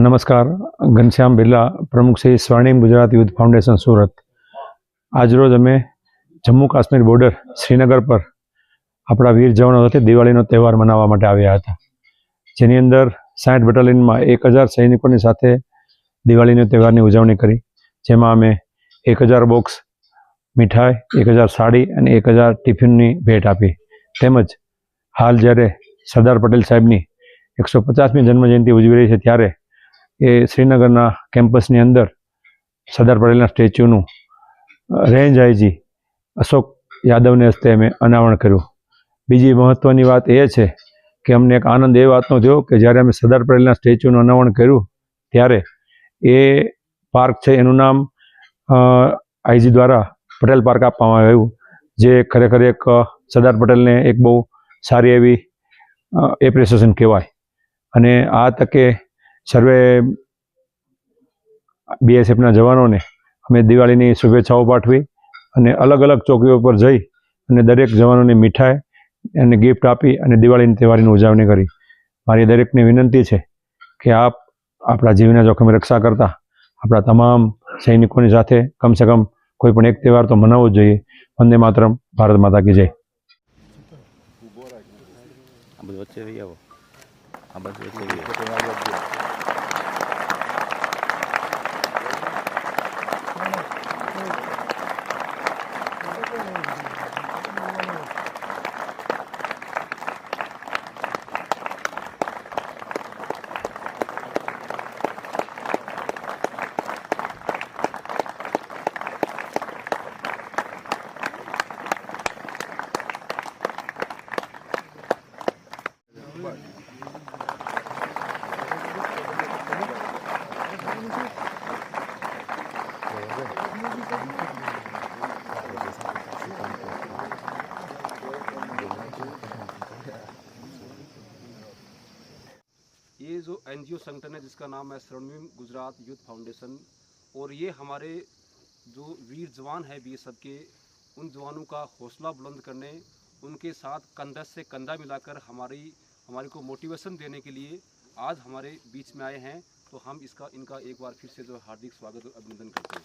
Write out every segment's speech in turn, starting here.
નમસ્કાર, ઘનશ્યામ બિરલા, પ્રમુખ શ્રી સ્વર્ણિમ Gujarat youth foundation Surat. આજરોજ અમે જમ્મુ કાશ્મીર બોર્ડર શ્રીનગર પર આપણા વીર જવાનો સાથે દિવાળીનો તહેવાર મનાવવા માટે આવ્યા હતા, જેની અંદર 60 બટાલિયનમાં 1000 સૈનિકોની સાથે દિવાળીના તહેવારની ઉજવણી કરી, જેમાં અમે 1000 બોક્સ મીઠાઈ, 1000 સાડી અને 1000 ટિફિનની ભેટ આપી. તેમજ હાલ જ્યારે સરદાર પટેલ સાહેબની 150મી જન્મજયંતિ ઉજવી રહી છે, ત્યારે એ શ્રીનગરના કેમ્પસની અંદર સરદાર પટેલના સ્ટેચ્યુનું રેન્જ આઈજી અશોક યાદવને હસ્તે અમે અનાવરણ કર્યું. બીજી મહત્ત્વની વાત એ છે કે અમને એક આનંદ એ વાતનો થયો કે જ્યારે અમે સરદાર પટેલના સ્ટેચ્યુનું અનાવરણ કર્યું, ત્યારે એ પાર્ક છે એનું નામ આઈજી દ્વારા પટેલ પાર્ક આપવામાં આવ્યું, જે ખરેખર એક સરદાર પટેલને એક બહુ સારી એવી એપ્રિસિએશન કહેવાય. અને આ તકે સર્વે બીએસએફના જવાનોને અમે દિવાળીની શુભેચ્છાઓ પાઠવી અને અલગ અલગ ચોકીઓ પર જઈ અને દરેક જવાનોને મીઠાઈ અને ગિફ્ટ આપી અને દિવાળીની તહેવારની ઉજવણી કરી. મારી દરેકને વિનંતી છે કે આપ આપણા જીવના જોખમે રક્ષા કરતા આપણા તમામ સૈનિકોની સાથે કમસે કમ કોઈ પણ એક તહેવાર તો મનાવવો જ જોઈએ. વંદે માતરમ, ભારત માતા કી જય. ये जो एनजीओ संगठन है जिसका नाम है स्वर्णिम गुजरात यूथ फाउंडेशन, और ये हमारे जो वीर जवान हैं बीएसएफ के, उन जवानों का हौसला बुलंद करने, उनके साथ कंधा से कंधा मिलाकर हमारी को मोटिवेशन देने के लिए आज हमारे बीच में आए हैं. तो हम इनका एक बार फिर से जो हार्दिक स्वागत और अभिनंदन करते हैं.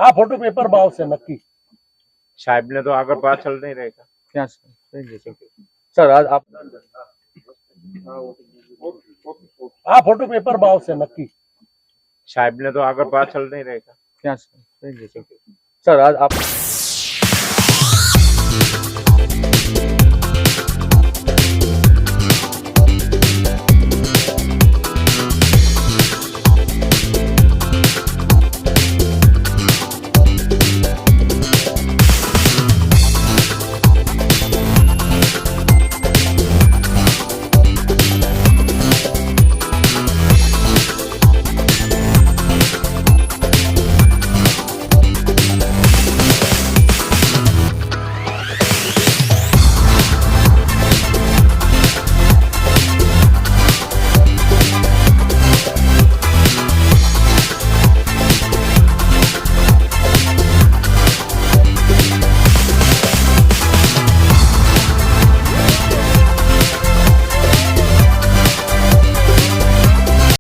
આ ફોટો પેપર માં આવશે નક્કી. સાહેબ ને તો આગળ પાછળ નહીં રહેતા. ક્યાં સર આપ આ ફોટો પેપર માં આવશે નક્કી. સાહેબ ને તો આગળ પાછળ નહીં રહેતા. ક્યાં સર આપ